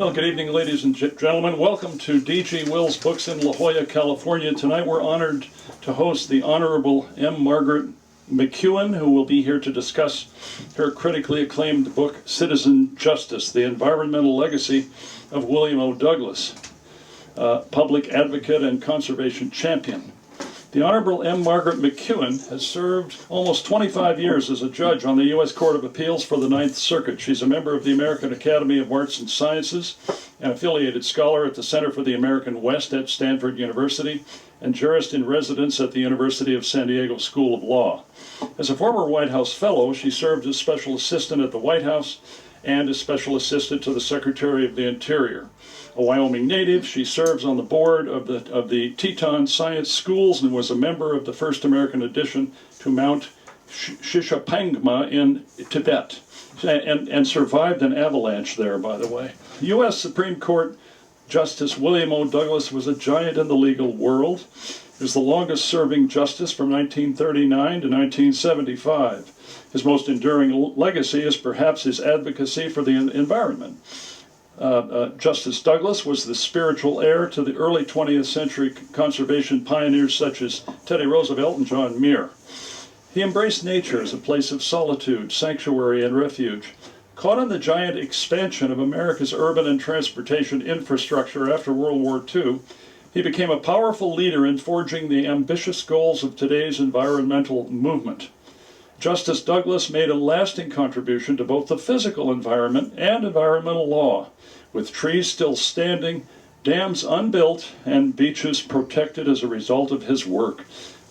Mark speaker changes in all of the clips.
Speaker 1: Well, good evening, ladies and gentlemen. Welcome to D.G. Wills Books in La Jolla, California. Tonight we're honored to host the Honorable M.Margaret McKeown, who will be here to discuss her critically acclaimed book, Citizen Justice, The Environmental Legacy of William O. Douglas, public advocate and conservation champion. The Honorable M.Margaret McKeown has served almost 25 years as a judge on the U.S. Court of Appeals for the Ninth Circuit. She's a member of the American Academy of Arts and Sciences, an affiliated scholar at the Center for the American West at Stanford University, and jurist in residence at the University of San Diego School of Law. As a former White House fellow, she served as special assistant at the White House and as special assistant to the Secretary of the Interior. A Wyoming native, she serves on the board of the Teton Science Schools and was a member of the first American addition to Mount Shishapangma in Tibet, and survived an avalanche there, by the way. U.S. Supreme Court Justice William O. Douglas was a giant in the legal world. He was the longest-serving justice from 1939 to 1975. His most enduring legacy is perhaps his advocacy for the environment. Justice Douglas was the spiritual heir to the early 20th century conservation pioneers such as Teddy Roosevelt and John Muir. He embraced nature as a place of solitude, sanctuary, and refuge. Caught in the giant expansion of America's urban and transportation infrastructure after World War II, he became a powerful leader in forging the ambitious goals of today's environmental movement. Justice Douglas made a lasting contribution to both the physical environment and environmental law, with trees still standing, dams unbuilt, and beaches protected as a result of his work.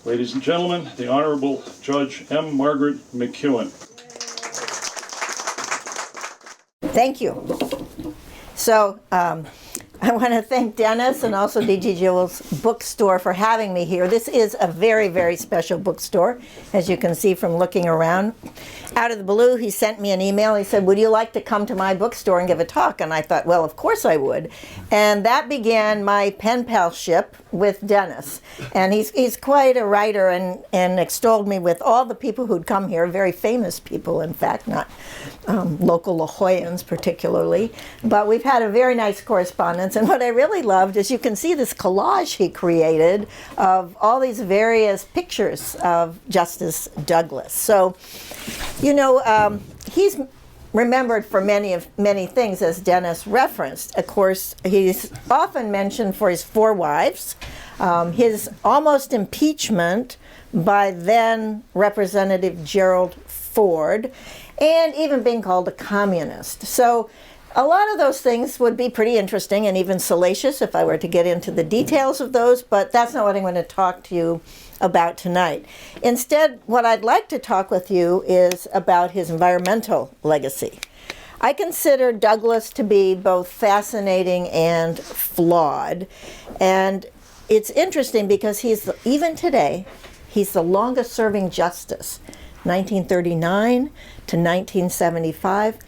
Speaker 1: Ladies and gentlemen, the Honorable Judge M.Margaret McKeown.
Speaker 2: Thank you. So, I want to thank Dennis and also D.G. Wills Bookstore for having me here. This is a very, very special bookstore, as you can see from looking around. Out of the blue, he sent me an email. He said, would you like to come to my bookstore and give a talk? And I thought, well, of course I would. And that began my pen palship with Dennis. And he's quite a writer and extolled me with all the people who'd come here, very famous people, in fact, not local La Jollans particularly. But we've had a very nice correspondence. And what I really loved is you can see this collage he created of all these various pictures of Justice Douglas. So, you know, he's remembered for many things, as Dennis referenced. Of course, he's often mentioned for his 4 wives, his almost impeachment by then Representative Gerald Ford, and even being called a communist. So a lot of those things would be pretty interesting and even salacious if I were to get into the details of those, but that's not what I'm going to talk to you about tonight. Instead, what I'd like to talk with you is about his environmental legacy. I consider Douglas to be both fascinating and flawed, and it's interesting because even today, he's the longest serving justice, 1939 to 1975,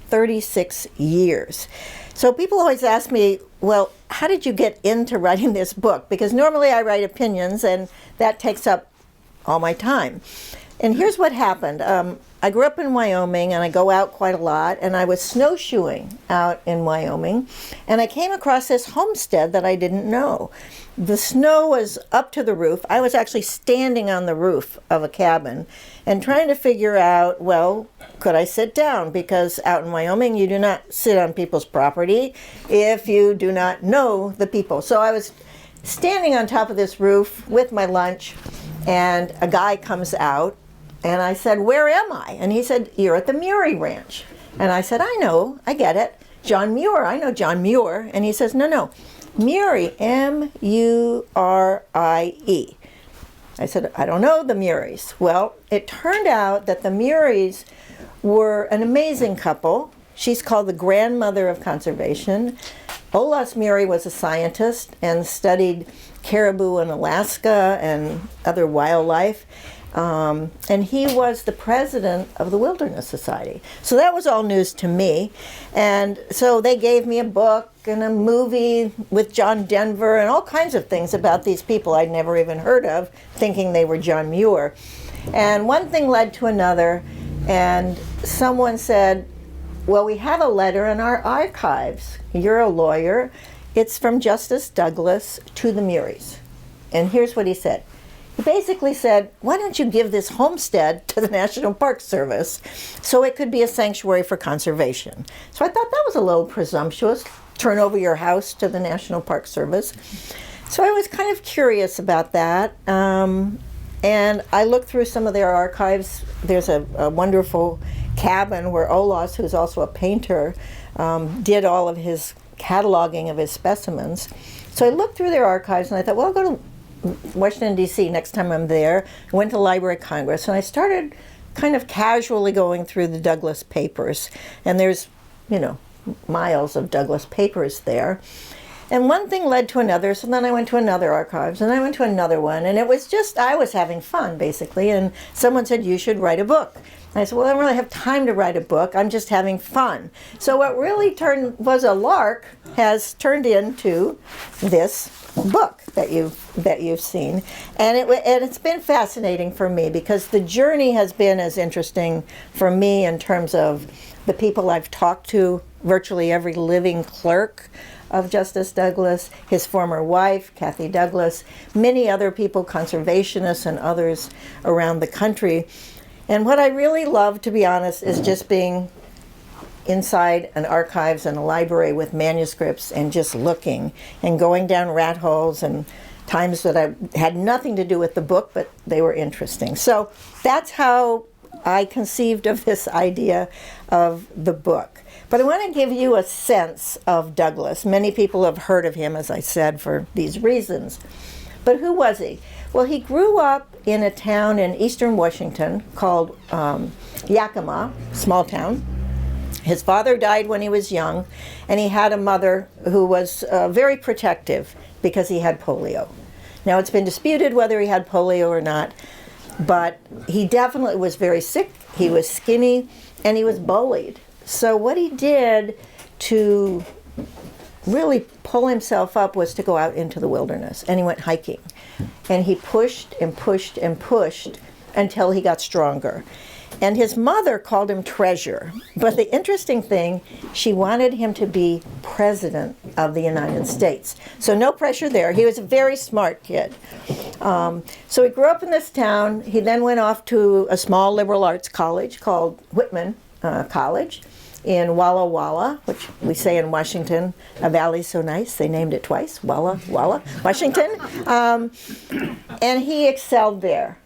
Speaker 2: 36 years. So people always ask me, well, how did you get into writing this book? Because normally I write opinions and that takes up all my time. And here's what happened. I grew up in Wyoming and I go out quite a lot, and I was snowshoeing out in Wyoming and I came across this homestead that I didn't know. The snow was up to the roof. I was actually standing on the roof of a cabin and trying to figure out, well, could I sit down? Because out in Wyoming, you do not sit on people's property if you do not know the people. So I was standing on top of this roof with my lunch, and a guy comes out, and I said, where am I? And he said, you're at the Murie Ranch. And I said, I know, I get it. John Muir, I know John Muir. And he says, no, Murie, M-U-R-I-E. I said, I don't know the Muries. Well, it turned out that the Muries were an amazing couple. She's called the grandmother of conservation. Olaus Murie was a scientist and studied caribou in Alaska and other wildlife. And he was the president of the Wilderness Society. So that was all news to me. And so they gave me a book and a movie with John Denver and all kinds of things about these people I'd never even heard of, thinking they were John Muir. And one thing led to another, and someone said, Well, we have a letter in our archives. You're a lawyer. It's from Justice Douglas to the Muries. And here's what he said. He basically said, why don't you give this homestead to the National Park Service so it could be a sanctuary for conservation? So I thought that was a little presumptuous. Turn over your house to the National Park Service. So I was kind of curious about that. And I looked through some of their archives. There's a wonderful cabin where Olaus, who's also a painter, did all of his cataloging of his specimens. So I looked through their archives and I thought, well, I'll go to Washington, D.C. next time I'm there. I went to Library of Congress and I started kind of casually going through the Douglas papers. And there's, miles of Douglas papers there. And one thing led to another, so then I went to another archives, and I went to another one, and it was just, I was having fun, basically, and someone said, you should write a book. And I said, well, I don't really have time to write a book, I'm just having fun. So what really was a lark has turned into this book that you've seen. And it's been fascinating for me, because the journey has been as interesting for me in terms of the people I've talked to, virtually every living clerk of Justice Douglas, his former wife, Kathy Douglas, many other people, conservationists and others around the country. And what I really love, to be honest, is just being inside an archives and a library with manuscripts and just looking and going down rat holes and times that I had nothing to do with the book, but they were interesting. So that's how I conceived of this idea of the book. But I want to give you a sense of Douglas. Many people have heard of him, as I said, for these reasons. But who was he? Well, he grew up in a town in eastern Washington called Yakima, small town. His father died when he was young, and he had a mother who was very protective because he had polio. Now, it's been disputed whether he had polio or not, but he definitely was very sick. He was skinny, and he was bullied. So what he did to really pull himself up was to go out into the wilderness, and he went hiking. And he pushed and pushed and pushed until he got stronger. And his mother called him Treasure. But the interesting thing, she wanted him to be president of the United States. So no pressure there. He was a very smart kid. So he grew up in this town. He then went off to a small liberal arts college called Whitman College in Walla Walla, which we say in Washington, a valley's so nice, they named it twice, Walla Walla, Washington. And he excelled there.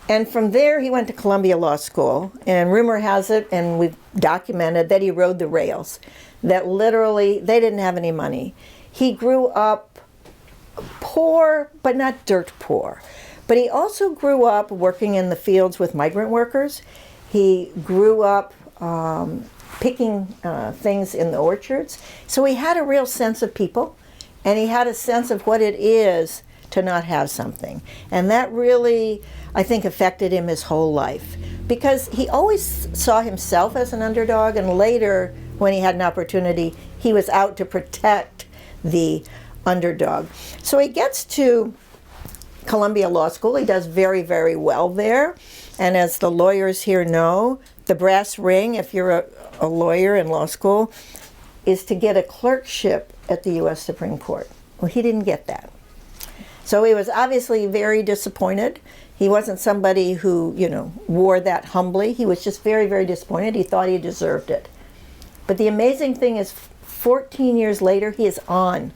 Speaker 2: And from there, he went to Columbia Law School. And rumor has it, and we've documented, that he rode the rails. That literally, they didn't have any money. He grew up poor, but not dirt poor. But he also grew up working in the fields with migrant workers. He grew up picking things in the orchards. So he had a real sense of people, and he had a sense of what it is to not have something. And that really, I think, affected him his whole life, because he always saw himself as an underdog, and later, when he had an opportunity, he was out to protect the underdog. So he gets to Columbia Law School. He does very, very well there. And as the lawyers here know, the brass ring, if you're a lawyer in law school, is to get a clerkship at the U.S. Supreme Court. Well, he didn't get that. So he was obviously very disappointed. He wasn't somebody who, wore that humbly. He was just very, very disappointed. He thought he deserved it. But the amazing thing is, 14 years later, he is on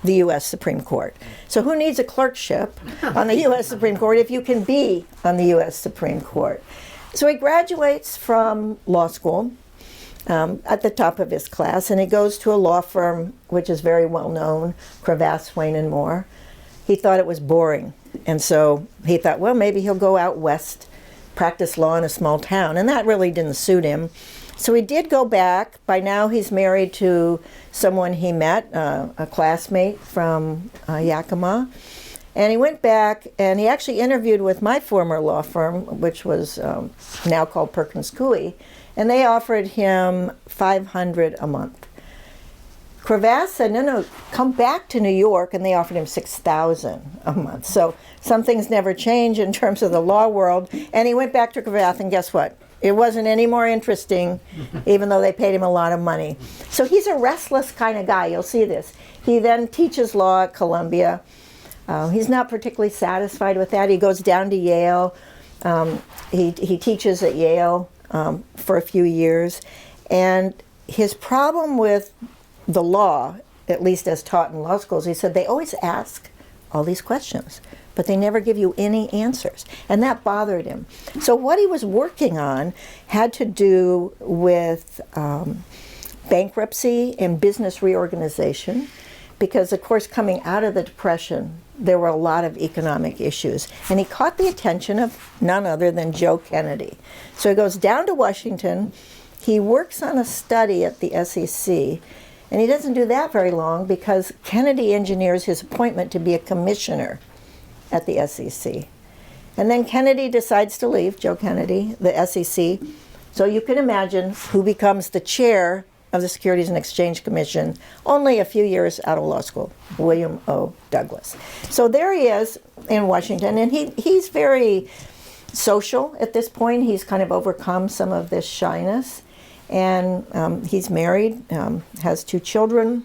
Speaker 2: the U.S. Supreme Court. So who needs a clerkship on the U.S. Supreme Court if you can be on the U.S. Supreme Court? So he graduates from law school at the top of his class, and he goes to a law firm which is very well known, Cravath, Swaine and Moore. He thought it was boring, and so he thought, well, maybe he'll go out west, practice law in a small town, and that really didn't suit him. So he did go back. By now he's married to someone he met, a classmate from Yakima. And he went back, and he actually interviewed with my former law firm, which was now called Perkins Coie, and they offered him $500 a month. Cravath said, no, come back to New York, and they offered him $6,000 a month. So some things never change in terms of the law world. And he went back to Cravath, and guess what? It wasn't any more interesting, even though they paid him a lot of money. So he's a restless kind of guy. You'll see this. He then teaches law at Columbia. He's not particularly satisfied with that. He goes down to Yale. He teaches at Yale for a few years. And his problem with the law, at least as taught in law schools, he said they always ask all these questions, but they never give you any answers. And that bothered him. So what he was working on had to do with bankruptcy and business reorganization, because, of course, coming out of the Depression, there were a lot of economic issues. And he caught the attention of none other than Joe Kennedy. So he goes down to Washington. He works on a study at the SEC, and he doesn't do that very long because Kennedy engineers his appointment to be a commissioner at the SEC. And then Kennedy decides to leave, Joe Kennedy, the SEC. So you can imagine who becomes the chair of the Securities and Exchange Commission only a few years out of law school, William O. Douglas. So there he is in Washington, and he's very social at this point. He's kind of overcome some of this shyness. And he's married, has 2 children.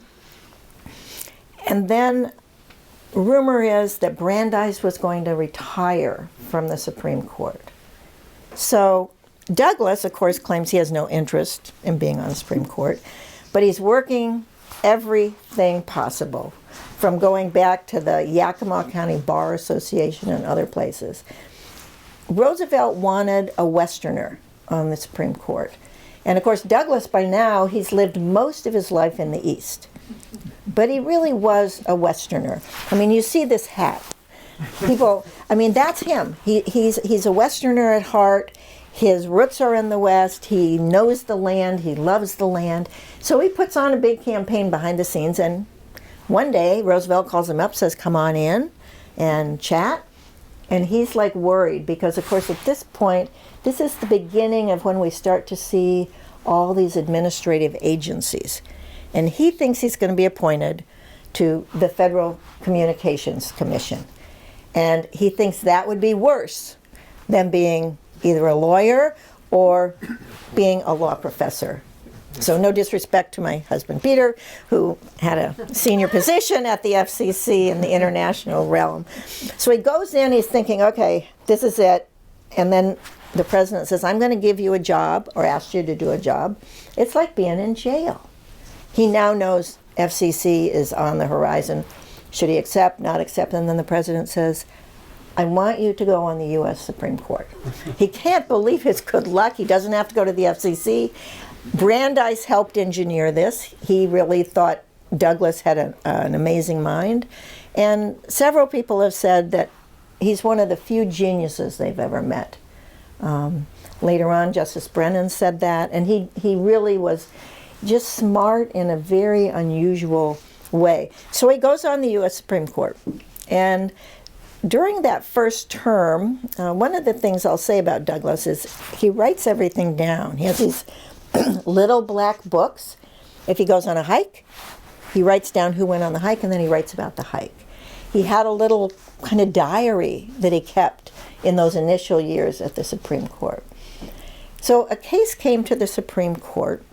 Speaker 2: And then rumor is that Brandeis was going to retire from the Supreme Court. So Douglas, of course, claims he has no interest in being on the Supreme Court, but he's working everything possible, from going back to the Yakima County Bar Association and other places. Roosevelt wanted a Westerner on the Supreme Court. And of course, Douglas, by now, he's lived most of his life in the East. But he really was a Westerner. I mean, you see this hat. People, I mean, that's him. He's a Westerner at heart. His roots are in the West. He knows the land. He loves the land. So he puts on a big campaign behind the scenes. And one day, Roosevelt calls him up, says, come on in and chat. And he's like worried because, of course, at this point, this is the beginning of when we start to see all these administrative agencies. And he thinks he's going to be appointed to the Federal Communications Commission. And he thinks that would be worse than being either a lawyer or being a law professor. So no disrespect to my husband, Peter, who had a senior position at the FCC in the international realm. So he goes in, he's thinking, okay, this is it. And then the president says, I'm going to give you a job, or ask you to do a job. It's like being in jail. He now knows FCC is on the horizon. Should he accept, not accept? And then the president says, I want you to go on the U.S. Supreme Court. He can't believe his good luck. He doesn't have to go to the FCC. Brandeis helped engineer this. He really thought Douglas had an amazing mind. And several people have said that he's one of the few geniuses they've ever met. Later on, Justice Brennan said that. And he really was just smart in a very unusual way. So he goes on the U.S. Supreme Court. And during that first term, one of the things I'll say about Douglas is he writes everything down. He has these little black books. If he goes on a hike, he writes down who went on the hike, and then he writes about the hike. He had a little kind of diary that he kept in those initial years at the Supreme Court. So a case came to the Supreme Court,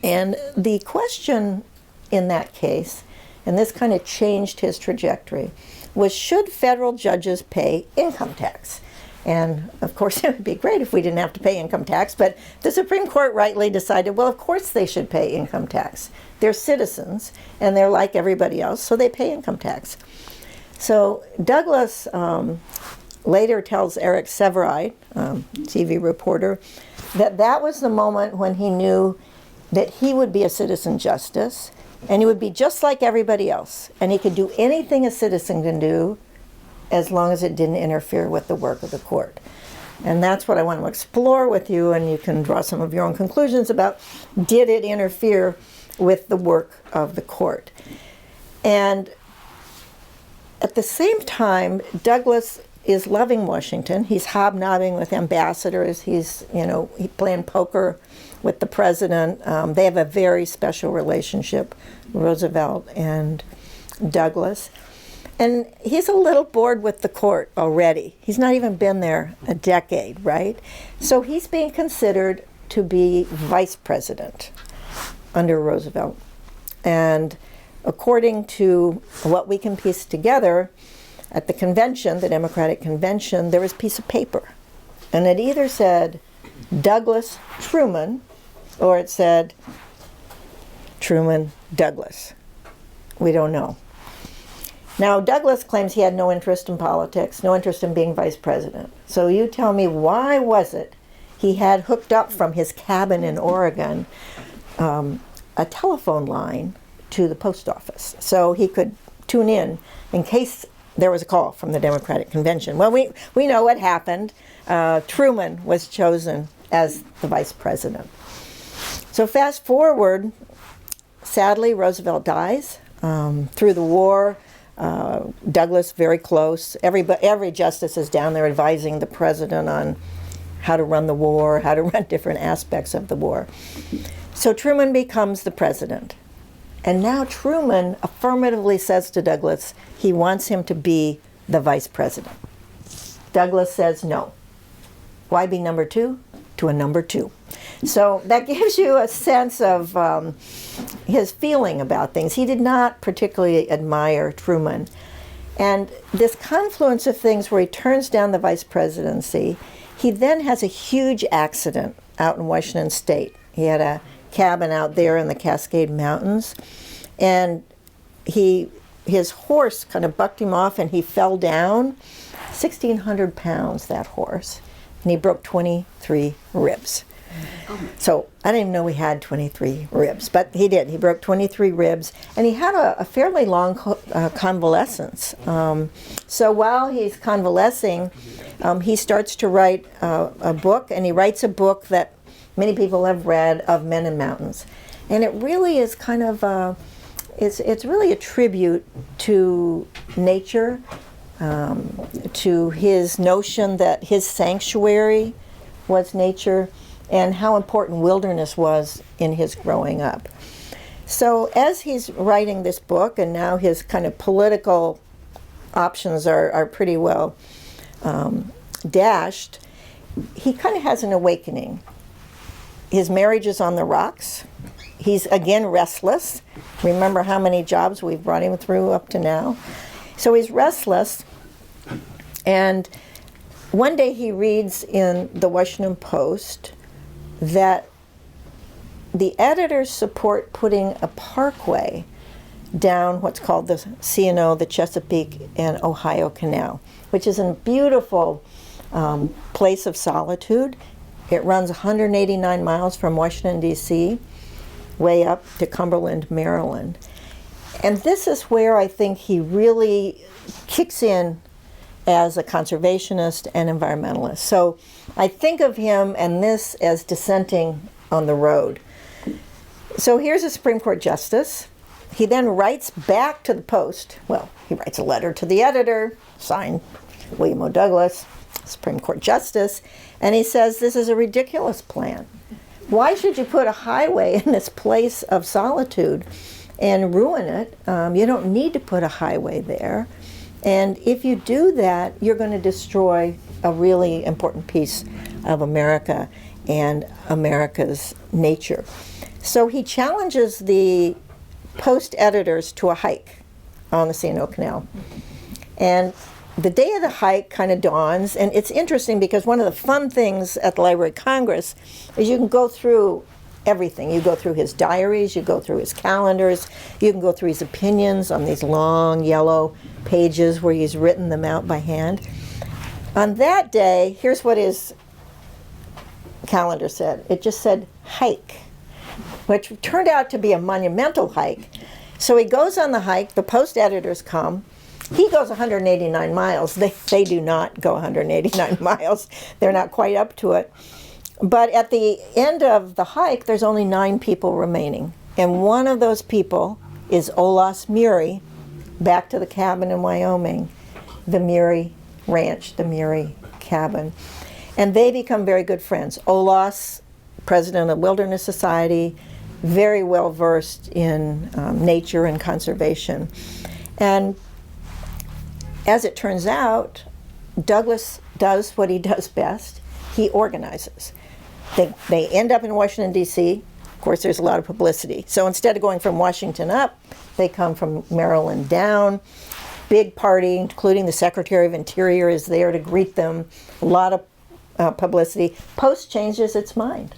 Speaker 2: and the question in that case, and this kind of changed his trajectory, was should federal judges pay income tax? And of course, it would be great if we didn't have to pay income tax, but the Supreme Court rightly decided, well, of course they should pay income tax. They're citizens, and they're like everybody else, so they pay income tax. So Douglas later tells Eric Sevareid, TV reporter, that was the moment when he knew that he would be a citizen justice, and he would be just like everybody else, and he could do anything a citizen can do as long as it didn't interfere with the work of the court. And that's what I want to explore with you, and you can draw some of your own conclusions about, did it interfere with the work of the court? And at the same time, Douglas is loving Washington. He's hobnobbing with ambassadors. He's playing poker with the president. They have a very special relationship, Roosevelt and Douglas. And he's a little bored with the court already. He's not even been there a decade, right? So he's being considered to be vice president under Roosevelt. And according to what we can piece together, at the convention, the Democratic convention, there was a piece of paper. And it either said Douglas Truman, or it said Truman Douglas. We don't know. Now, Douglas claims he had no interest in politics, no interest in being vice president. So you tell me, why was it he had hooked up from his cabin in Oregon a telephone line to the post office so he could tune in case there was a call from the Democratic convention? Well, we know what happened. Truman was chosen as the vice president. So fast forward, sadly, Roosevelt dies. Through the war, Douglas very close. Every justice is down there advising the president on how to run the war, how to run different aspects of the war. So Truman becomes the president. And now Truman affirmatively says to Douglas he wants him to be the vice president. Douglas says no. Why be number two? To a number two. So that gives you a sense of his feeling about things. He did not particularly admire Truman. And this confluence of things where he turns down the vice presidency, he then has a huge accident out in Washington State. He had a cabin out there in the Cascade Mountains, and his horse kind of bucked him off and he fell down. 1,600 pounds, that horse, and he broke 23 ribs. So I didn't even know he had 23 ribs, but he did. He broke 23 ribs, and he had a fairly long convalescence. So while he's convalescing, he starts to write a book, and he writes a book that many people have read, of Men and Mountains. And it really is kind of, it's really a tribute to nature, to his notion that his sanctuary was nature, and how important wilderness was in his growing up. So as he's writing this book, and now his kind of political options are pretty well dashed, he kind of has an awakening. His marriage is on the rocks. He's again restless. Remember how many jobs we've brought him through up to now. So he's restless, and one day he reads in the Washington Post that the editors support putting a parkway down what's called the C&O, the Chesapeake and Ohio Canal, which is a beautiful place of solitude. It runs 189 miles from Washington, D.C., way up to Cumberland, Maryland. And this is where I think he really kicks in as a conservationist and environmentalist. So I think of him and this as dissenting on the road. So here's a Supreme Court justice. He then writes back to the Post. Well, he writes a letter to the editor, signed William O. Douglas, Supreme Court justice, and he says this is a ridiculous plan. Why should you put a highway in this place of solitude and ruin it? You don't need to put a highway there. And if you do that, you're going to destroy a really important piece of America and America's nature. So he challenges the Post editors to a hike on the C&O Canal. And the day of the hike kind of dawns, and it's interesting because one of the fun things at the Library of Congress is you can go through everything. You go through his diaries, you go through his calendars, you can go through his opinions on these long yellow pages where he's written them out by hand. On that day, here's what his calendar said. It just said hike, which turned out to be a monumental hike. So he goes on the hike, the Post editors come. He goes 189 miles. They do not go 189 miles. They're not quite up to it. But at the end of the hike, there's only 9 people remaining. And one of those people is Olaus Murie, back to the cabin in Wyoming, the Murie Ranch, the Murie cabin. And they become very good friends. Olaus, president of Wilderness Society, very well versed in nature and conservation. And as it turns out, Douglas does what he does best. He organizes. They end up in Washington, D.C. Of course, there's a lot of publicity. So instead of going from Washington up, they come from Maryland down. Big party, including the Secretary of Interior is there to greet them. A lot of publicity. Post changes its mind.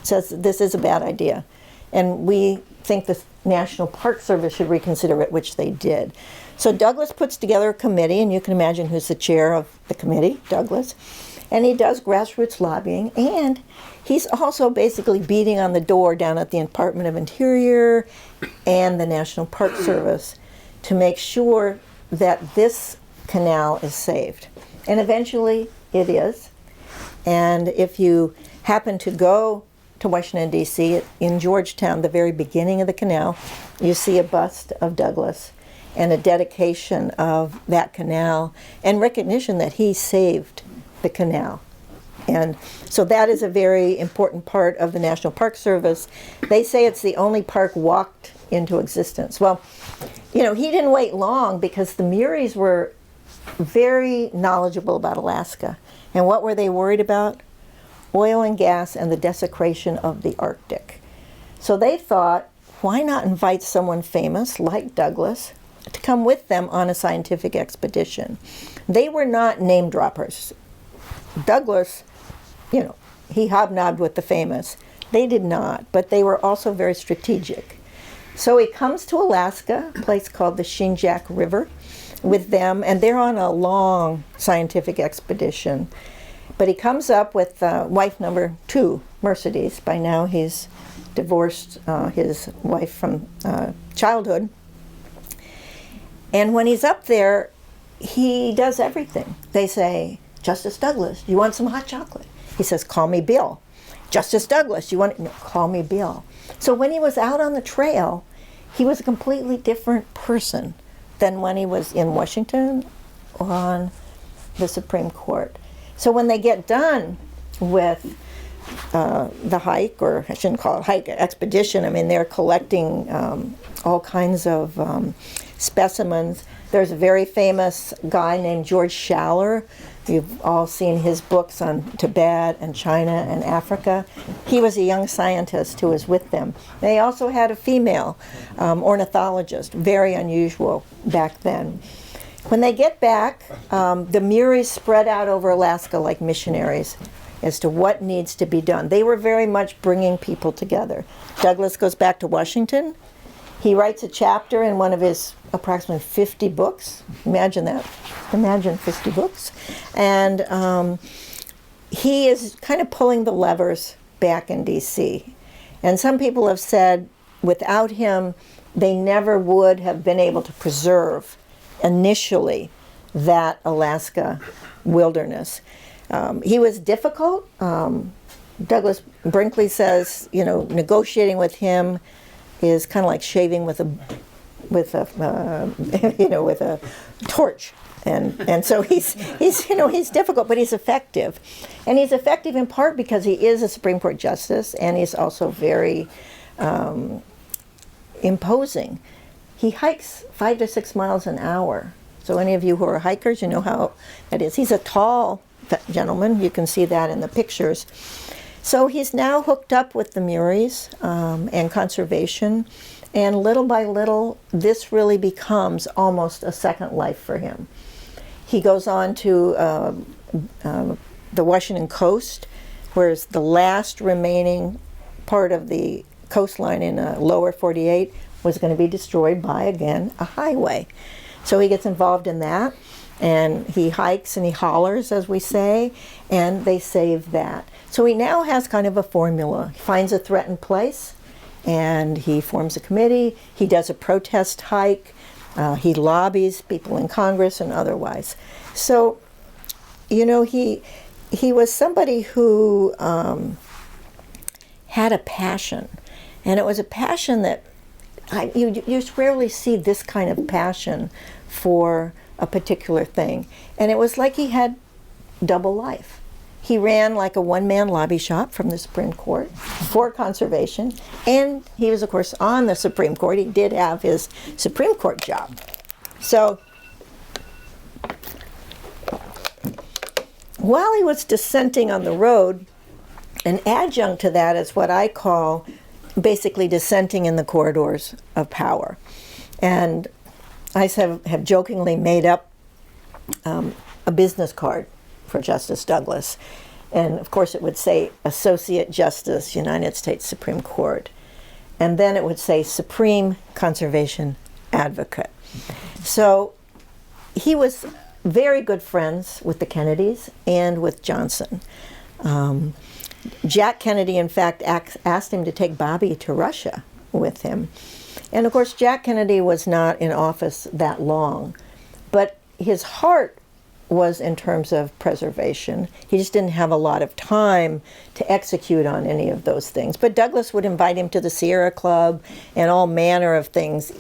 Speaker 2: Says this is a bad idea. And we think the National Park Service should reconsider it, which they did. So Douglas puts together a committee, and you can imagine who's the chair of the committee, Douglas. And he does grassroots lobbying, and he's also basically beating on the door down at the Department of Interior and the National Park Service to make sure that this canal is saved. And eventually it is. And if you happen to go to Washington, D.C., in Georgetown, the very beginning of the canal, you see a bust of Douglas and a dedication of that canal and recognition that he saved the canal. And so that is a very important part of the National Park Service. They say it's the only park walked into existence. Well, he didn't wait long because the Muries were very knowledgeable about Alaska. And what were they worried about? Oil and gas and the desecration of the Arctic. So they thought, why not invite someone famous like Douglas to come with them on a scientific expedition? They were not name droppers. Douglas, he hobnobbed with the famous. They did not, but they were also very strategic. So he comes to Alaska, a place called the Shinjack River, with them, and they're on a long scientific expedition. But he comes up with wife number 2, Mercedes. By now he's divorced his wife from childhood. And when he's up there, he does everything. They say, Justice Douglas, do you want some hot chocolate? He says, call me Bill. Justice Douglas, you want? No, call me Bill. So when he was out on the trail, he was a completely different person than when he was in Washington or on the Supreme Court. So when they get done with the hike, or I shouldn't call it hike, expedition, I mean, they're collecting all kinds of specimens. There's a very famous guy named George Schaller. You've all seen his books on Tibet and China and Africa. He was a young scientist who was with them. They also had a female ornithologist, very unusual back then. When they get back, the Muries spread out over Alaska like missionaries as to what needs to be done. They were very much bringing people together. Douglas goes back to Washington. He writes a chapter in one of his approximately 50 books. Imagine that. Imagine 50 books. And he is kind of pulling the levers back in D.C. And some people have said without him, they never would have been able to preserve initially that Alaska wilderness. He was difficult. Douglas Brinkley says, negotiating with him is kind of like shaving with a torch, and so he's difficult, but he's effective, and he's effective in part because he is a Supreme Court justice, and he's also very imposing. He hikes 5 to 6 miles an hour. So any of you who are hikers, you know how that is. He's a tall gentleman. You can see that in the pictures. So he's now hooked up with the Muries and conservation, and little by little, this really becomes almost a second life for him. He goes on to the Washington coast, whereas the last remaining part of the coastline in lower 48 was going to be destroyed by, again, a highway. So he gets involved in that, and he hikes and he hollers, as we say, and they save that. So he now has kind of a formula. He finds a threatened place, and he forms a committee. He does a protest hike. He lobbies people in Congress and otherwise. So, he was somebody who had a passion, and it was a passion that you rarely see this kind of passion for a particular thing. And it was like he had double life. He ran like a one-man lobby shop from the Supreme Court for conservation, and he was, of course, on the Supreme Court. He did have his Supreme Court job. So while he was dissenting on the road, an adjunct to that is what I call basically dissenting in the corridors of power. And I have jokingly made up a business card for Justice Douglas. And of course it would say Associate Justice, United States Supreme Court. And then it would say Supreme Conservation Advocate. So he was very good friends with the Kennedys and with Johnson. Jack Kennedy, in fact, asked him to take Bobby to Russia with him. And of course, Jack Kennedy was not in office that long, but his heart was in terms of preservation. He just didn't have a lot of time to execute on any of those things. But Douglas would invite him to the Sierra Club and all manner of things.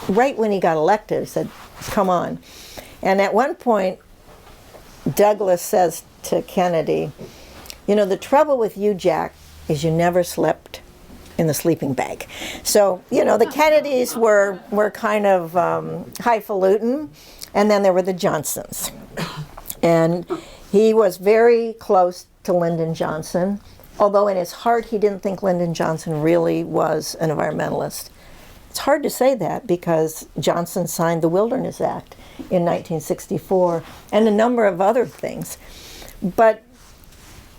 Speaker 2: Right when he got elected, he said, come on. And at one point, Douglas says to Kennedy, you know, the trouble with you, Jack, is you never slept in the sleeping bag. So, you know, the Kennedys were kind of highfalutin, and then there were the Johnsons. And he was very close to Lyndon Johnson, although in his heart he didn't think Lyndon Johnson really was an environmentalist. It's hard to say that because Johnson signed the Wilderness Act in 1964 and a number of other things. But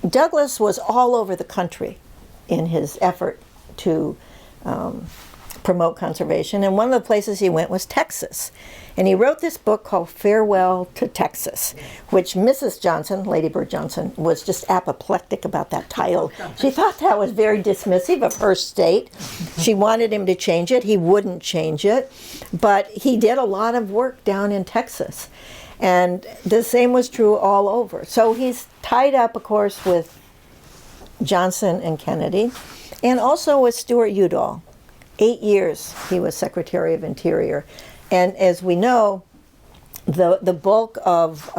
Speaker 2: Douglas was all over the country in his effort to promote conservation, and one of the places he went was Texas. And he wrote this book called Farewell to Texas, which Mrs. Johnson, Lady Bird Johnson, was just apoplectic about that title. She thought that was very dismissive of her state. She wanted him to change it. He wouldn't change it. But he did a lot of work down in Texas. And the same was true all over. So he's tied up, of course, with Johnson and Kennedy, and also with Stuart Udall. 8 years he was Secretary of Interior. And as we know, the bulk of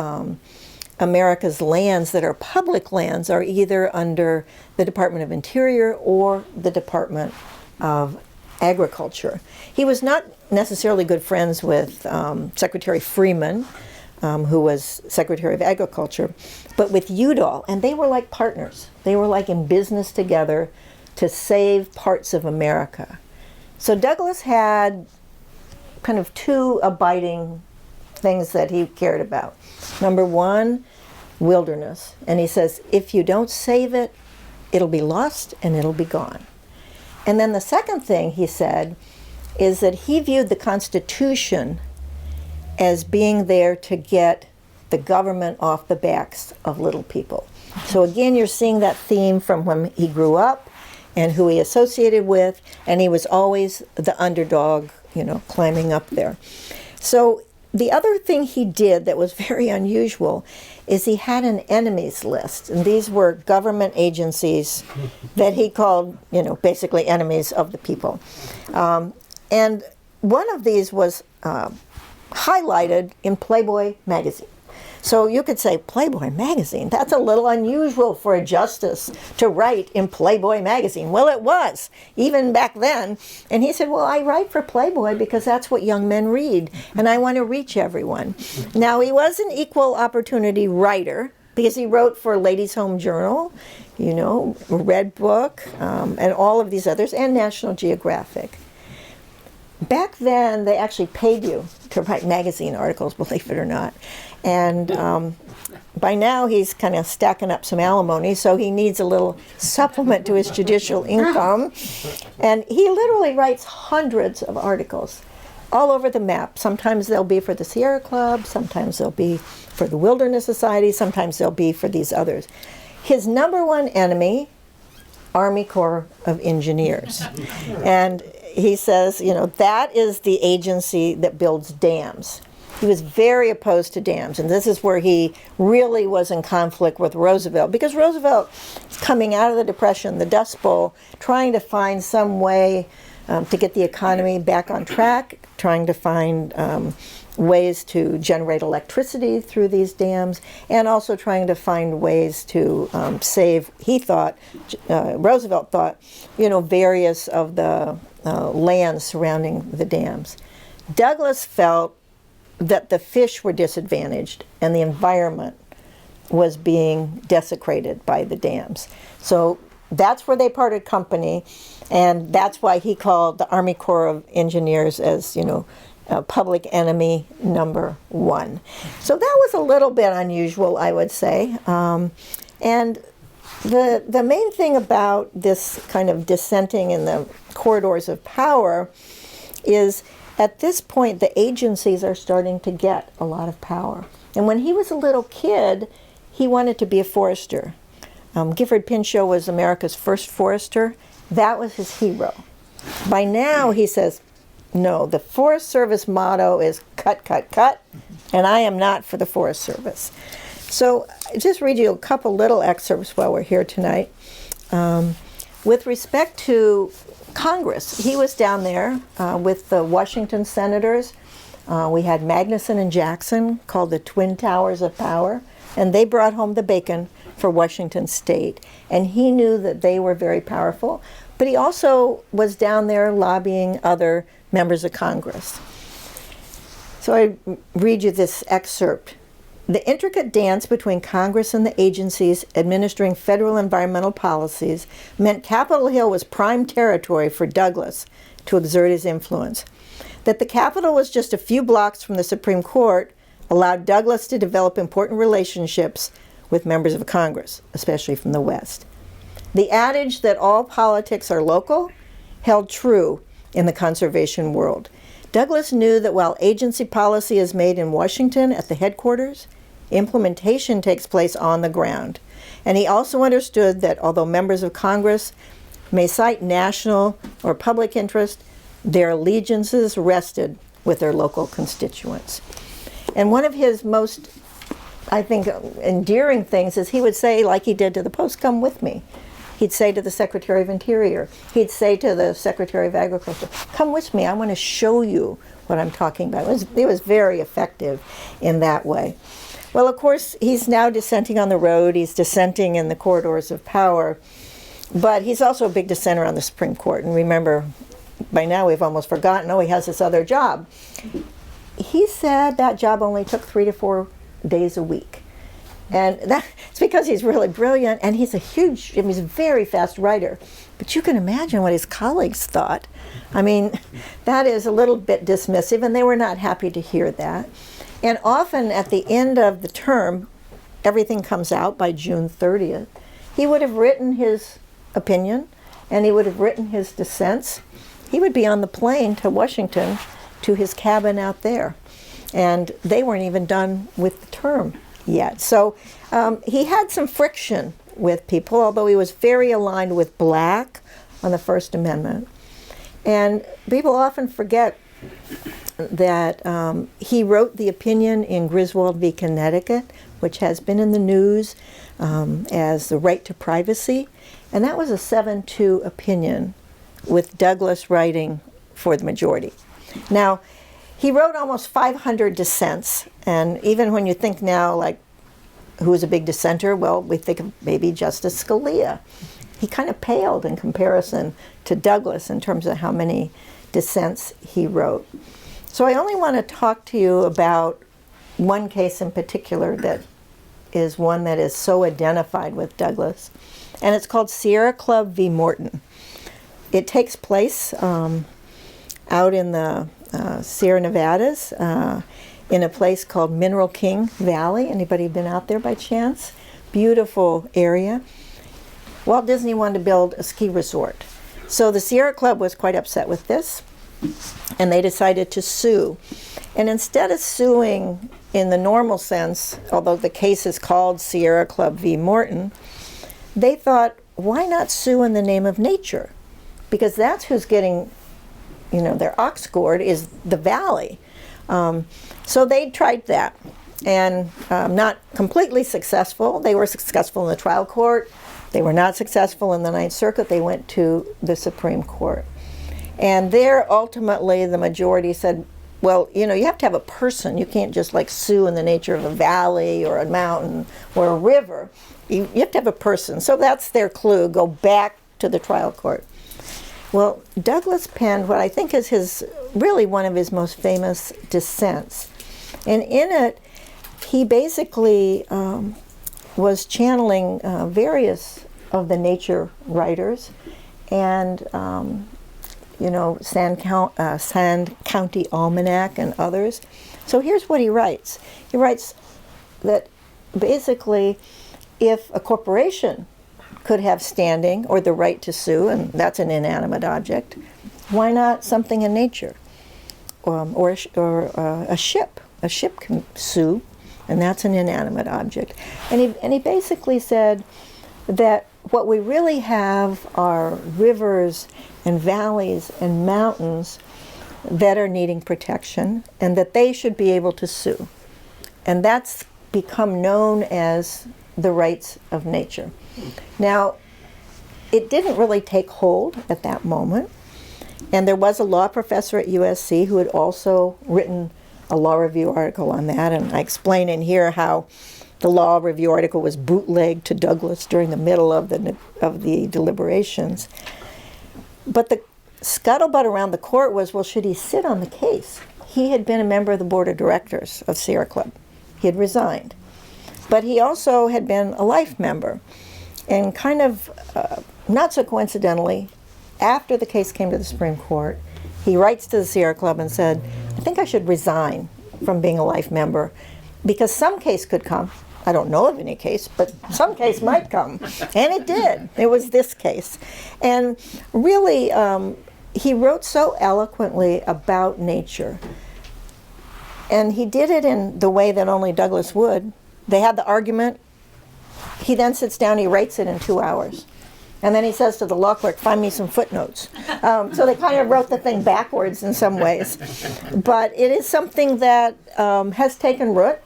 Speaker 2: America's lands that are public lands are either under the Department of Interior or the Department of Agriculture. He was not necessarily good friends with Secretary Freeman, who was Secretary of Agriculture, but with Udall, and they were like partners. They were like in business together to save parts of America. So Douglas had kind of two abiding things that he cared about. Number one, wilderness. And he says, if you don't save it, it'll be lost and it'll be gone. And then the second thing he said is that he viewed the Constitution as being there to get the government off the backs of little people. So again, you're seeing that theme from when he grew up and who he associated with, and he was always the underdog, you know, climbing up there. So the other thing he did that was very unusual is he had an enemies list, and these were government agencies that he called, you know, basically enemies of the people. And one of these was highlighted in Playboy magazine. So you could say, Playboy magazine, that's a little unusual for a justice to write in Playboy magazine. Well, it was, even back then. And he said, well, I write for Playboy because that's what young men read, and I want to reach everyone. Now, he was an equal opportunity writer because he wrote for Ladies' Home Journal, you know, Red Book, and all of these others, and National Geographic. Back then, they actually paid you to write magazine articles, believe it or not. And by now, he's kind of stacking up some alimony, so he needs a little supplement to his judicial income. And he literally writes hundreds of articles all over the map. Sometimes they'll be for the Sierra Club, sometimes they'll be for the Wilderness Society, sometimes they'll be for these others. His number one enemy, Army Corps of Engineers. And he says, you know, that is the agency that builds dams. He was very opposed to dams, and this is where he really was in conflict with Roosevelt, because Roosevelt is coming out of the Depression, the Dust Bowl, trying to find some way to get the economy back on track, trying to find ways to generate electricity through these dams, and also trying to find ways to save, he thought, Roosevelt thought, you know, various of the lands surrounding the dams. Douglas felt that the fish were disadvantaged and the environment was being desecrated by the dams. So that's where they parted company, and that's why he called the Army Corps of Engineers as, public enemy number one. So that was a little bit unusual, I would say. And the main thing about this kind of dissenting in the corridors of power is at this point the agencies are starting to get a lot of power. And when he was a little kid, he wanted to be a forester. Gifford Pinchot was America's first forester. That was his hero. By now, he says, no, the Forest Service motto is cut, cut, cut, and I am not for the Forest Service. So I'll just read you a couple little excerpts while we're here tonight. With respect to Congress, he was down there with the Washington senators. We had Magnuson and Jackson, called the Twin Towers of Power, and they brought home the bacon for Washington State. And he knew that they were very powerful, but he also was down there lobbying other members of Congress. So I read you this excerpt. The intricate dance between Congress and the agencies administering federal environmental policies meant Capitol Hill was prime territory for Douglas to exert his influence. That the Capitol was just a few blocks from the Supreme Court allowed Douglas to develop important relationships with members of Congress, especially from the West. The adage that all politics are local held true in the conservation world. Douglas knew that while agency policy is made in Washington at the headquarters, implementation takes place on the ground. And he also understood that although members of Congress may cite national or public interest, their allegiances rested with their local constituents. And one of his most, I think, endearing things is he would say, like he did to the Post, come with me. He'd say to the Secretary of Interior, he'd say to the Secretary of Agriculture, come with me, I want to show you what I'm talking about. It was very effective in that way. Well, of course, he's now dissenting on the road, he's dissenting in the corridors of power, but he's also a big dissenter on the Supreme Court. And remember, by now we've almost forgotten, he has this other job. He said that job only took 3 to 4 days a week. And it's because he's really brilliant, and he's he's a very fast writer. But you can imagine what his colleagues thought. I mean, that is a little bit dismissive, and they were not happy to hear that. And often at the end of the term, everything comes out by June 30th. He would have written his opinion, and he would have written his dissents. He would be on the plane to Washington to his cabin out there. And they weren't even done with the term yet. So he had some friction with people, although he was very aligned with Black on the First Amendment. And people often forget that he wrote the opinion in Griswold v. Connecticut, which has been in the news as the right to privacy. And that was a 7-2 opinion with Douglas writing for the majority. Now, he wrote almost 500 dissents, and even when you think now, like, who was a big dissenter? Well, we think of maybe Justice Scalia. He kind of paled in comparison to Douglas in terms of how many dissents he wrote. So I only want to talk to you about one case in particular that is one that is so identified with Douglas, and it's called Sierra Club v. Morton. It takes place out in the Sierra Nevadas, in a place called Mineral King Valley. Anybody been out there by chance? Beautiful area. Walt Disney wanted to build a ski resort. So the Sierra Club was quite upset with this, and they decided to sue. And instead of suing in the normal sense, although the case is called Sierra Club v. Morton, they thought, why not sue in the name of nature? Because that's who's getting, their ox gored is the valley. So they tried that, and not completely successful. They were successful in the trial court. They were not successful in the Ninth Circuit. They went to the Supreme Court. And there, ultimately, the majority said, well, you have to have a person. You can't just sue in the nature of a valley or a mountain or a river. You have to have a person. So that's their clue. Go back to the trial court. Well, Douglas penned what I think is really one of his most famous dissents. And in it, he basically was channeling various of the nature writers, and Sand County Almanac and others. So here's what he writes. He writes that basically, if a corporation could have standing or the right to sue, and that's an inanimate object, why not something in nature? Or a ship. A ship can sue, and that's an inanimate object. And he basically said that what we really have are rivers and valleys and mountains that are needing protection, and that they should be able to sue. And that's become known as the rights of nature. Now, it didn't really take hold at that moment, and there was a law professor at USC who had also written a law review article on that, and I explain in here how the law review article was bootlegged to Douglas during the middle of the deliberations. But the scuttlebutt around the court was, well, should he sit on the case? He had been a member of the board of directors of Sierra Club. He had resigned. But he also had been a life member. And kind of, not so coincidentally, after the case came to the Supreme Court, he writes to the Sierra Club and said, I think I should resign from being a life member because some case could come. I don't know of any case, but some case might come. And it did. It was this case. And really, he wrote so eloquently about nature. And he did it in the way that only Douglas would. They had the argument. He then sits down, he writes it in 2 hours. And then he says to the law clerk, find me some footnotes. So they kind of wrote the thing backwards in some ways. But it is something that has taken root.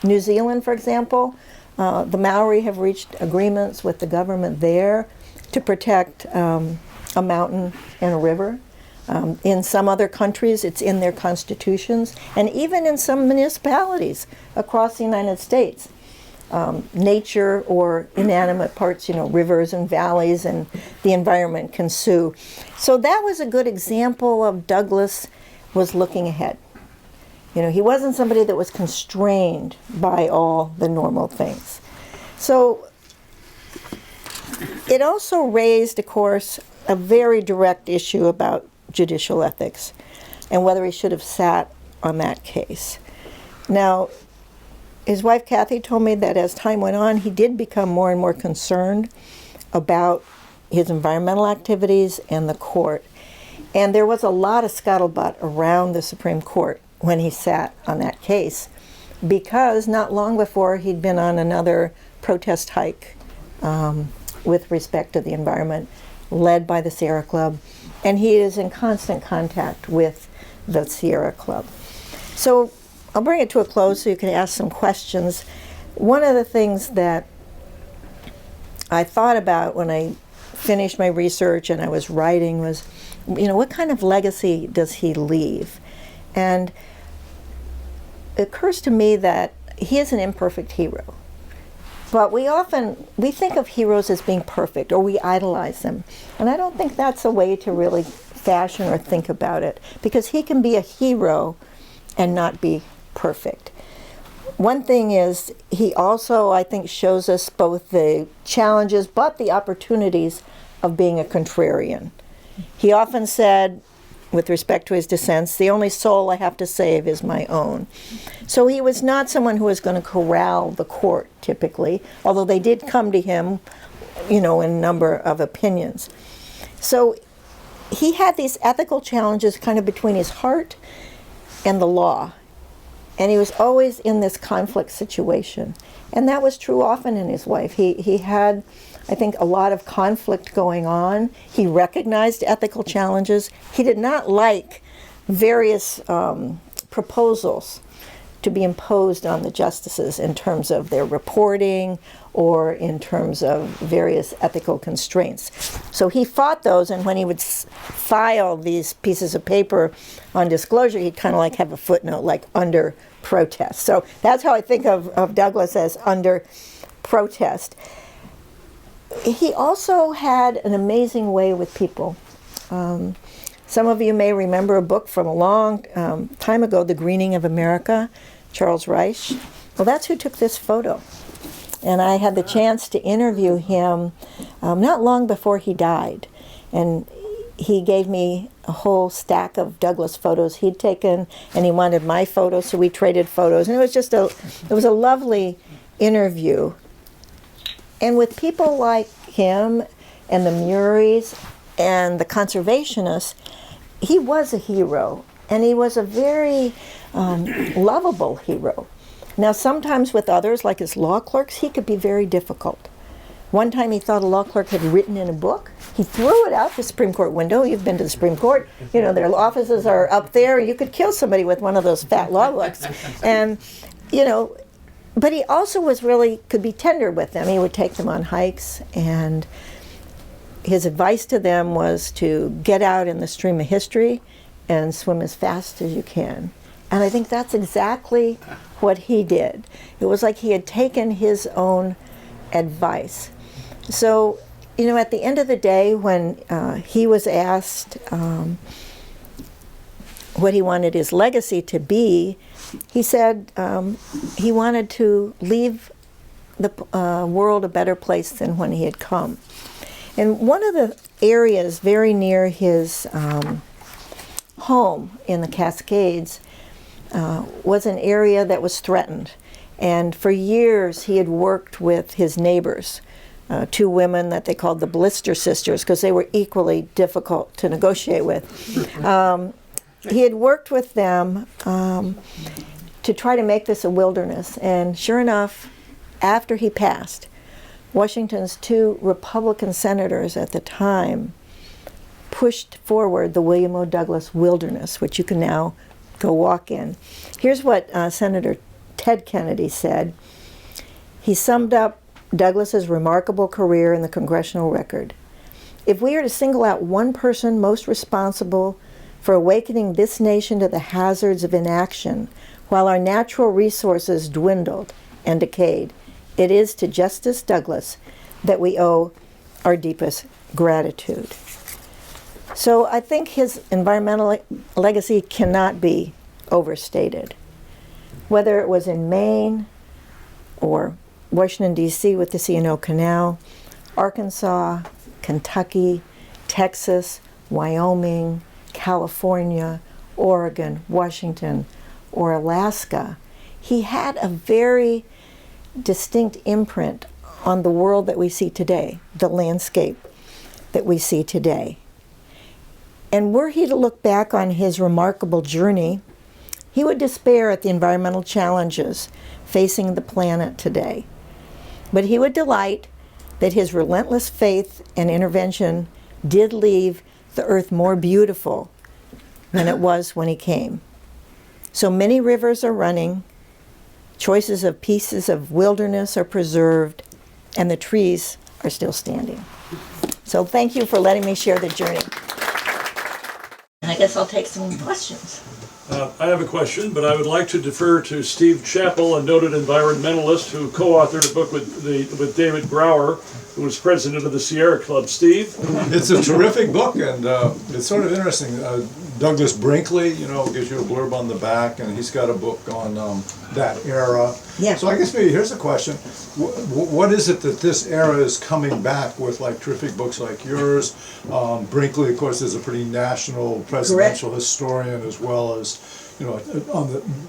Speaker 2: New Zealand, for example, the Maori have reached agreements with the government there to protect a mountain and a river. In some other countries, it's in their constitutions. And even in some municipalities across the United States, nature or inanimate parts, rivers and valleys and the environment can sue. So that was a good example of Douglas was looking ahead. He wasn't somebody that was constrained by all the normal things. So it also raised, of course, a very direct issue about judicial ethics and whether he should have sat on that case. Now, his wife Kathy told me that as time went on, he did become more and more concerned about his environmental activities and the court. And there was a lot of scuttlebutt around the Supreme Court when he sat on that case, because not long before he'd been on another protest hike with respect to the environment, led by the Sierra Club, and he is in constant contact with the Sierra Club. So I'll bring it to a close so you can ask some questions. One of the things that I thought about when I finished my research and I was writing was, what kind of legacy does he leave? And it occurs to me that he is an imperfect hero. But we think of heroes as being perfect, or we idolize them. And I don't think that's a way to really fashion or think about it, because he can be a hero and not be perfect. One thing is, he also, I think, shows us both the challenges but the opportunities of being a contrarian. He often said, with respect to his dissents, the only soul I have to save is my own. So he was not someone who was going to corral the court, typically, although they did come to him, in a number of opinions. So he had these ethical challenges kind of between his heart and the law. And he was always in this conflict situation. And that was true often in his life. He had, I think, a lot of conflict going on. He recognized ethical challenges. He did not like various proposals to be imposed on the justices in terms of their reporting or in terms of various ethical constraints. So he fought those, and when he would file these pieces of paper on disclosure, he'd kind of like have a footnote, like under protest. So that's how I think of Douglas, as under protest. He also had an amazing way with people. Some of you may remember a book from a long time ago, The Greening of America, Charles Reich. Well, that's who took this photo. And I had the chance to interview him not long before he died. And he gave me a whole stack of Douglas photos he'd taken, and he wanted my photos, so we traded photos. And it was a lovely interview. And with people like him and the Muries and the conservationists, he was a hero, and he was a very lovable hero. Now, sometimes with others, like his law clerks, he could be very difficult. One time he thought a law clerk had written in a book. He threw it out the Supreme Court window. You've been to the Supreme Court. You know, their offices are up there. You could kill somebody with one of those fat law books. And, you know, but he also could be tender with them. He would take them on hikes, and his advice to them was to get out in the stream of history and swim as fast as you can. And I think that's exactly what he did. It was like he had taken his own advice. So, you know, at the end of the day, when he was asked what he wanted his legacy to be, he said he wanted to leave the world a better place than when he had come. And one of the areas very near his home in the Cascades was an area that was threatened. And for years he had worked with his neighbors, two women that they called the Blister Sisters, because they were equally difficult to negotiate with. He had worked with them to try to make this a wilderness. And sure enough, after he passed, Washington's two Republican senators at the time pushed forward the William O. Douglas Wilderness, which you can now go walk in. Here's what Senator Ted Kennedy said. He summed up Douglas's remarkable career in the congressional record. If we are to single out one person most responsible for awakening this nation to the hazards of inaction while our natural resources dwindled and decayed, it is to Justice Douglas that we owe our deepest gratitude. So I think his environmental legacy cannot be overstated. Whether it was in Maine or Washington, D.C. with the C&O Canal, Arkansas, Kentucky, Texas, Wyoming, California, Oregon, Washington, or Alaska, he had a very distinct imprint on the world that we see today, the landscape that we see today. And were he to look back on his remarkable journey, he would despair at the environmental challenges facing the planet today. But he would delight that his relentless faith and intervention did leave the earth more beautiful than it was when he came. So many rivers are running, choices of pieces of wilderness are preserved, and the trees are still standing. So thank you for letting me share the journey. And I guess I'll take some questions.
Speaker 1: I have a question, but I would like to defer to Steve Chappell, a noted environmentalist who co-authored a book with David Brower, who was president of the Sierra Club. Steve?
Speaker 3: It's a terrific book, and it's sort of interesting. Douglas Brinkley, you know, gives you a blurb on the back, and he's got a book on that era.
Speaker 2: Yeah.
Speaker 3: So I guess maybe here's a question. What is it that this era is coming back with, like terrific books like yours? Brinkley, of course, is a pretty national presidential
Speaker 2: Correct.
Speaker 3: historian, as well as, you know,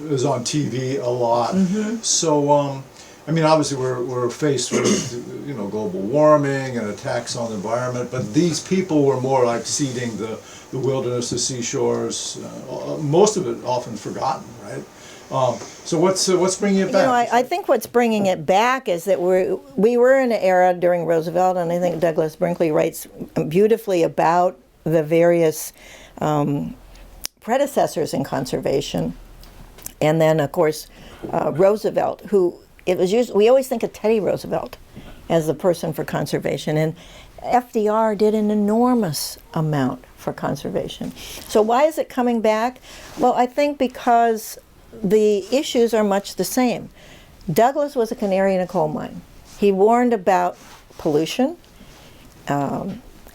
Speaker 3: is on TV a lot. Mm-hmm. So, I mean, obviously we're faced with, you know, global warming and attacks on the environment, but these people were more like seeding the wilderness, the seashores, most of it often forgotten, right? So what's bringing it back?
Speaker 2: You know, I think what's bringing it back is that we were in an era during Roosevelt, and I think Douglas Brinkley writes beautifully about the various predecessors in conservation, and then of course Roosevelt, who we always think of Teddy Roosevelt as the person for conservation, and FDR did an enormous amount for conservation. So why is it coming back? Well, I think because the issues are much the same. Douglas was a canary in a coal mine. He warned about pollution.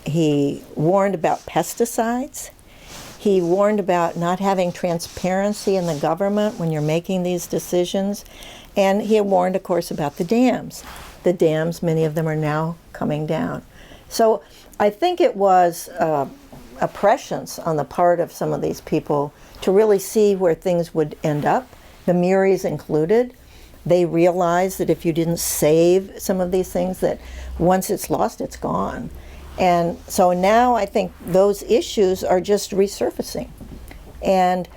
Speaker 2: He warned about pesticides. He warned about not having transparency in the government when you're making these decisions. And he warned, of course, about the dams. the dams, many of them are now coming down. So I think it was a prescience on the part of some of these people to really see where things would end up, the Muries included. They realized that if you didn't save some of these things, that once it's lost, it's gone. And so now I think those issues are just resurfacing. And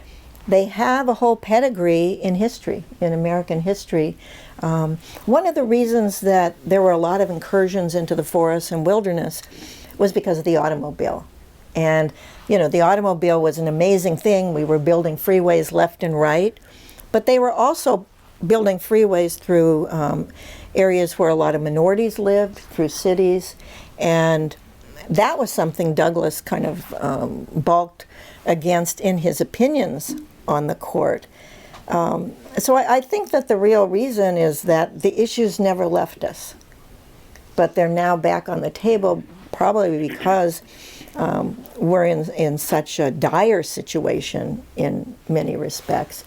Speaker 2: they have a whole pedigree in history, in American history. One of the reasons that there were a lot of incursions into the forests and wilderness was because of the automobile. And, you know, the automobile was an amazing thing. We were building freeways left and right, but they were also building freeways through areas where a lot of minorities lived, through cities, and that was something Douglas kind of balked against in his opinions on the court. So I think that the real reason is that the issues never left us, but they're now back on the table, probably because we're in such a dire situation in many respects.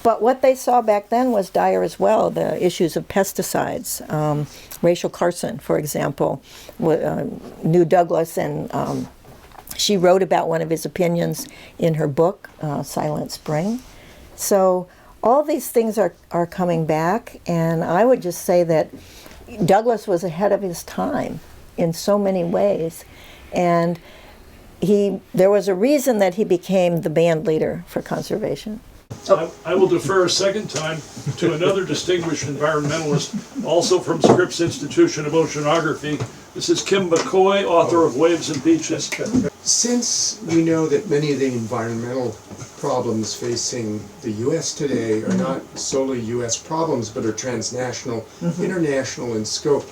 Speaker 2: But what they saw back then was dire as well, the issues of pesticides. Rachel Carson, for example, knew Douglas, and she wrote about one of his opinions in her book, Silent Spring. So all these things are coming back, and I would just say that Douglas was ahead of his time in so many ways. And there was a reason that he became the band leader for conservation.
Speaker 1: I will defer a second time to another distinguished environmentalist, also from Scripps Institution of Oceanography. This is Kim McCoy, author of Waves and Beaches.
Speaker 4: Since we know that many of the environmental problems facing the U.S. today are not solely U.S. problems, but are transnational, international in scope,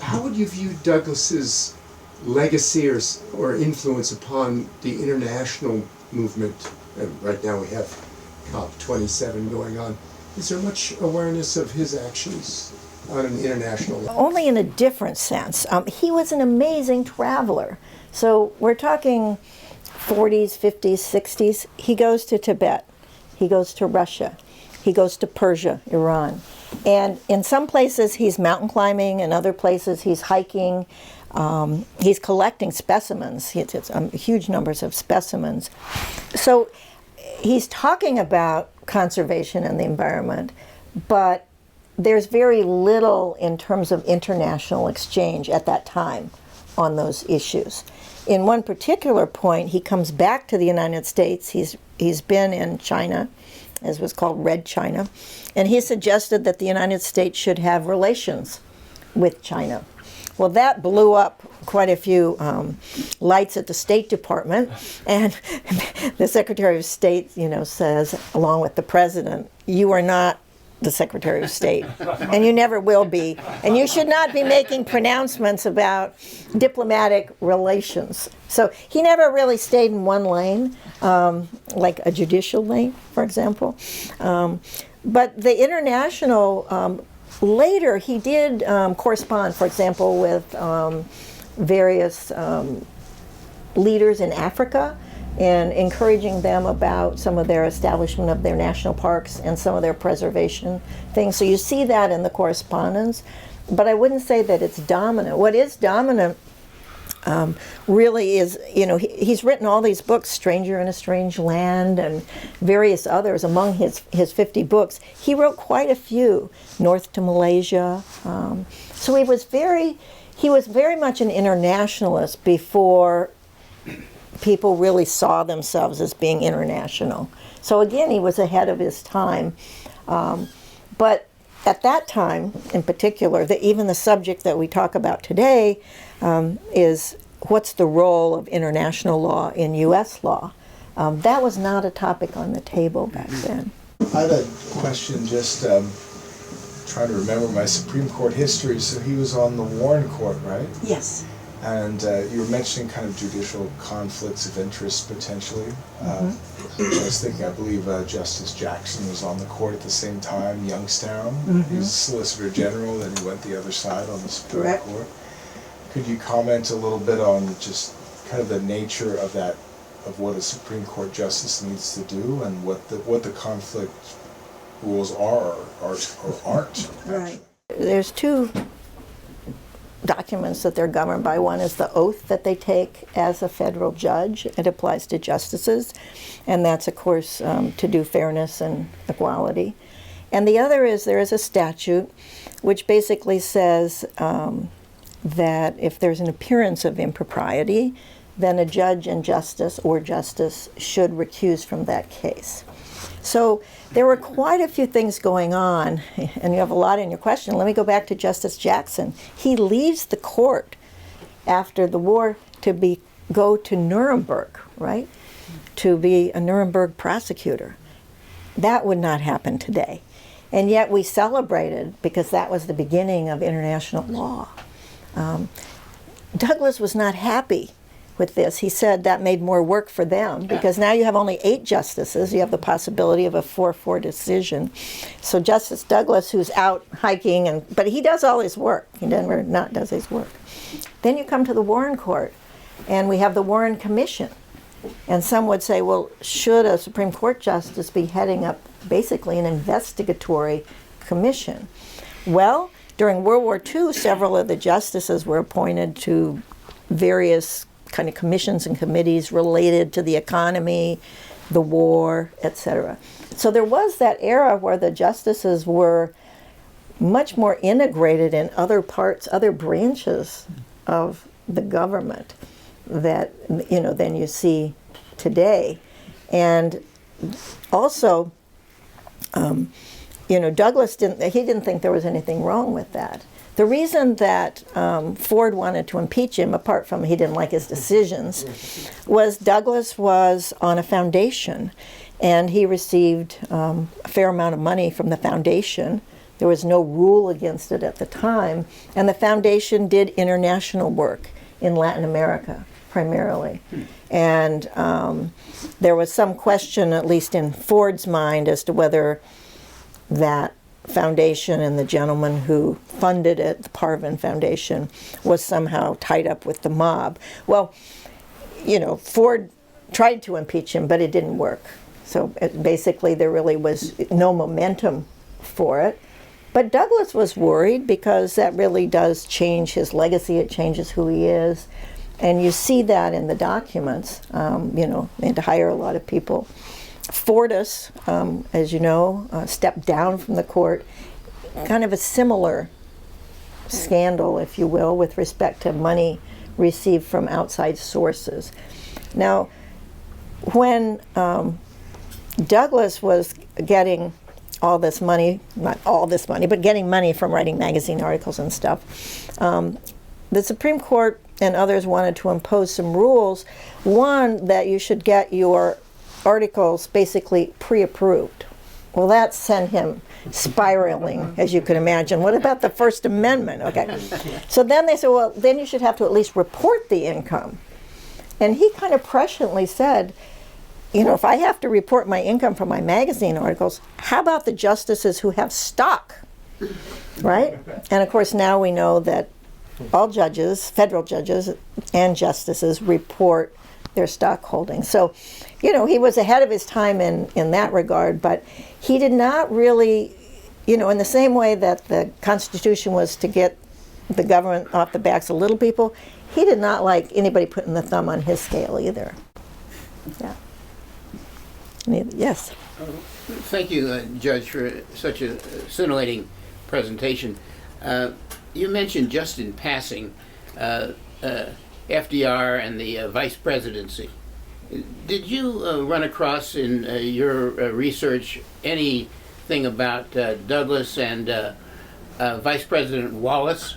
Speaker 4: how would you view Douglas's legacy or influence upon the international movement? And right now we have COP27 going on. Is there much awareness of his actions on an international level?
Speaker 2: Only in a different sense. He was an amazing traveler. So we're talking 40s, 50s, 60s. He goes to Tibet. He goes to Russia. He goes to Persia, Iran. And in some places he's mountain climbing, in other places he's hiking. He's collecting specimens. It's huge numbers of specimens. So he's talking about conservation and the environment, but there's very little in terms of international exchange at that time on those issues. In one particular point, he comes back to the United States. He's been in China, as was called Red China, and he suggested that the United States should have relations with China. Well, that blew up quite a few lights at the State Department, and the Secretary of State, says, along with the President, "You are not the Secretary of State, and you never will be, and you should not be making pronouncements about diplomatic relations." So he never really stayed in one lane, like a judicial lane, for example. But the international, later he did correspond, for example, with various leaders in Africa, and encouraging them about some of their establishment of their national parks and some of their preservation things. So you see that in the correspondence, but I wouldn't say that it's dominant. What is dominant really is, he's written all these books, Stranger in a Strange Land and various others. Among his 50 books, he wrote quite a few, North to Malaysia. So he was very much an internationalist before people really saw themselves as being international. So again, he was ahead of his time. But at that time, in particular, even the subject that we talk about today is what's the role of international law in U.S. law? That was not a topic on the table back then.
Speaker 5: I had a question, just trying to remember my Supreme Court history. So he was on the Warren Court, right?
Speaker 2: Yes.
Speaker 5: And you were mentioning kind of judicial conflicts of interest potentially. I was thinking, I believe Justice Jackson was on the court at the same time, Youngstown. He's Solicitor General, then he went the other side on the Supreme Court. Could you comment a little bit on just kind of the nature of that, of what a Supreme Court justice needs to do, and what the conflict rules are or aren't?
Speaker 2: Right. There's two documents that they're governed by. One is the oath that they take as a federal judge. It applies to justices, and that's, of course, to do fairness and equality. And the other is there is a statute which basically says that if there's an appearance of impropriety, then a judge and justice or justice should recuse from that case. So there were quite a few things going on, and you have a lot in your question. Let me go back to Justice Jackson. He leaves the court after the war to go to Nuremberg, right? To be a Nuremberg prosecutor. That would not happen today. And yet we celebrated because that was the beginning of international law. Douglas was not happy with this. He said that made more work for them because now you have only 8 justices. You have the possibility of a 4-4 decision. So Justice Douglas, who's out hiking, but he does all his work. He never not does his work. Then you come to the Warren Court, and we have the Warren Commission. And some would say, well, should a Supreme Court justice be heading up basically an investigatory commission? Well, during World War II, several of the justices were appointed to various kind of commissions and committees related to the economy, the war, etc. So there was that era where the justices were much more integrated in other parts, other branches of the government that, than you see today. And also, Douglas didn't think there was anything wrong with that. The reason that Ford wanted to impeach him, apart from he didn't like his decisions, was Douglas was on a foundation, and he received a fair amount of money from the foundation. There was no rule against it at the time, and the foundation did international work in Latin America, primarily. And there was some question, at least in Ford's mind, as to whether that foundation and the gentleman who funded it, the Parvin Foundation, was somehow tied up with the mob. Well, Ford tried to impeach him, but it didn't work. So basically there really was no momentum for it. But Douglas was worried because that really does change his legacy. It changes who he is. And you see that in the documents. They had to hire a lot of people. Fortas, as you know, stepped down from the court. Kind of a similar scandal, if you will, with respect to money received from outside sources. Now, when Douglas was getting all this money, not all this money, but getting money from writing magazine articles and stuff, the Supreme Court and others wanted to impose some rules. One, that you should get your articles basically pre-approved. Well, that sent him spiraling, as you can imagine. What about the First Amendment? Okay. So then they said, well, then you should have to at least report the income. And he kind of presciently said, if I have to report my income from my magazine articles, how about the justices who have stock, right? And of course, now we know that all judges, federal judges and justices, report their stock holdings. So, he was ahead of his time in that regard, but he did not really, in the same way that the Constitution was to get the government off the backs of little people, he did not like anybody putting the thumb on his scale either. Yeah. Yes.
Speaker 6: Thank you, Judge, for such a scintillating presentation. You mentioned just in passing FDR and the vice presidency. Did you run across in your research anything about Douglas and Vice President Wallace?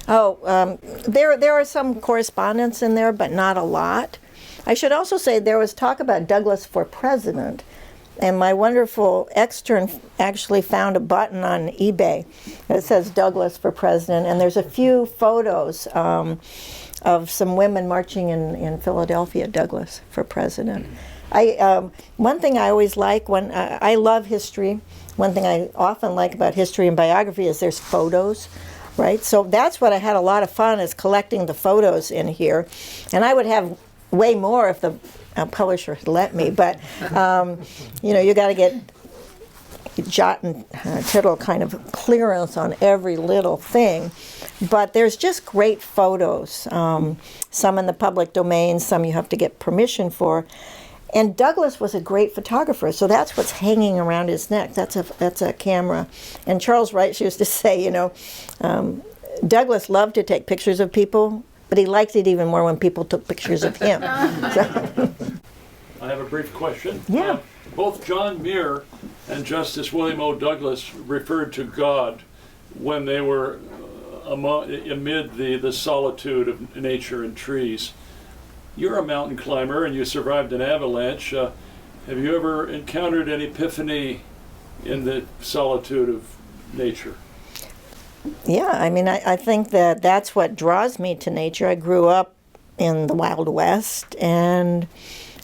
Speaker 2: There are some correspondence in there, but not a lot. I should also say there was talk about Douglas for president, and my wonderful extern actually found a button on eBay that says Douglas for president, and there's a few photos of some women marching in Philadelphia, Douglas for president. One thing I always like when I love history, one thing I often like about history and biography is there's photos, right? So that's what I had a lot of fun is collecting the photos in here, and I would have way more if the publisher had let me, but you got to get jot and tittle kind of clearance on every little thing. But there's just great photos, some in the public domain, some you have to get permission for. And Douglas was a great photographer, so that's what's hanging around his neck. That's a camera. And Charles Wright used to say, Douglas loved to take pictures of people, but he liked it even more when people took pictures of him. So,
Speaker 1: I have a brief question.
Speaker 2: Yeah.
Speaker 1: Both John Muir and Justice William O. Douglas referred to God when they were amid the solitude of nature and trees. You're a mountain climber and you survived an avalanche. Have you ever encountered an epiphany in the solitude of nature?
Speaker 2: yeah, I mean, I think that that's what draws me to nature. I grew up in the Wild West, and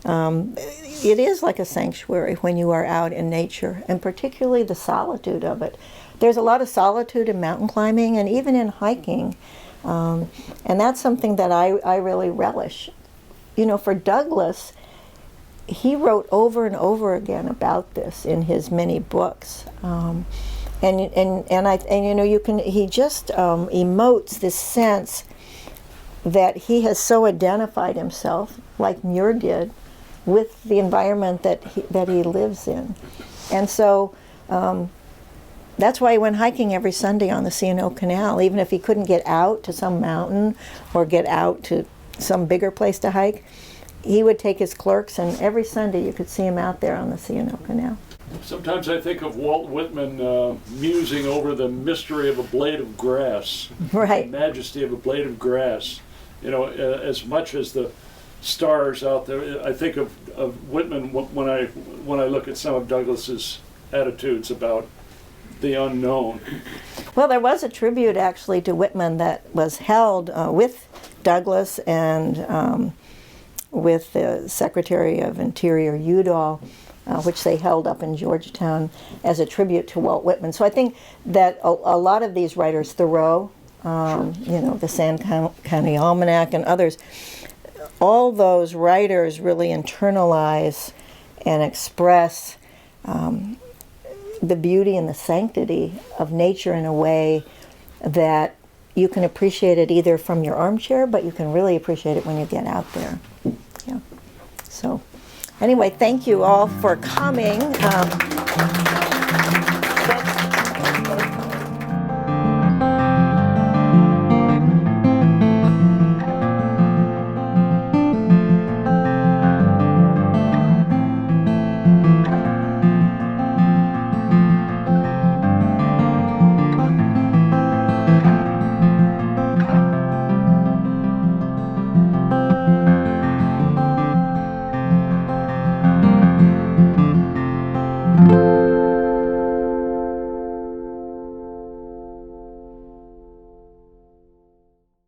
Speaker 2: it is like a sanctuary when you are out in nature, and particularly the solitude of it. There's a lot of solitude in mountain climbing and even in hiking, and that's something that I really relish. For Douglas, he wrote over and over again about this in his many books, he just emotes this sense that he has so identified himself, like Muir did, with the environment that he lives in, and so that's why he went hiking every Sunday on the C&O Canal, even if he couldn't get out to some mountain or get out to some bigger place to hike. He would take his clerks, and every Sunday you could see him out there on the C&O Canal.
Speaker 1: Sometimes I think of Walt Whitman musing over the mystery of a blade of grass,
Speaker 2: Right.
Speaker 1: the majesty of a blade of grass. As much as the stars out there, I think of Whitman when I look at some of Douglas's attitudes about the unknown.
Speaker 2: Well, there was a tribute actually to Whitman that was held with Douglas and with the Secretary of Interior Udall, which they held up in Georgetown as a tribute to Walt Whitman. So I think that a lot of these writers, Thoreau, the Sand County Almanac and others, all those writers really internalize and express the beauty and the sanctity of nature in a way that you can appreciate it either from your armchair, but you can really appreciate it when you get out there. Yeah. So, anyway, thank you all for coming.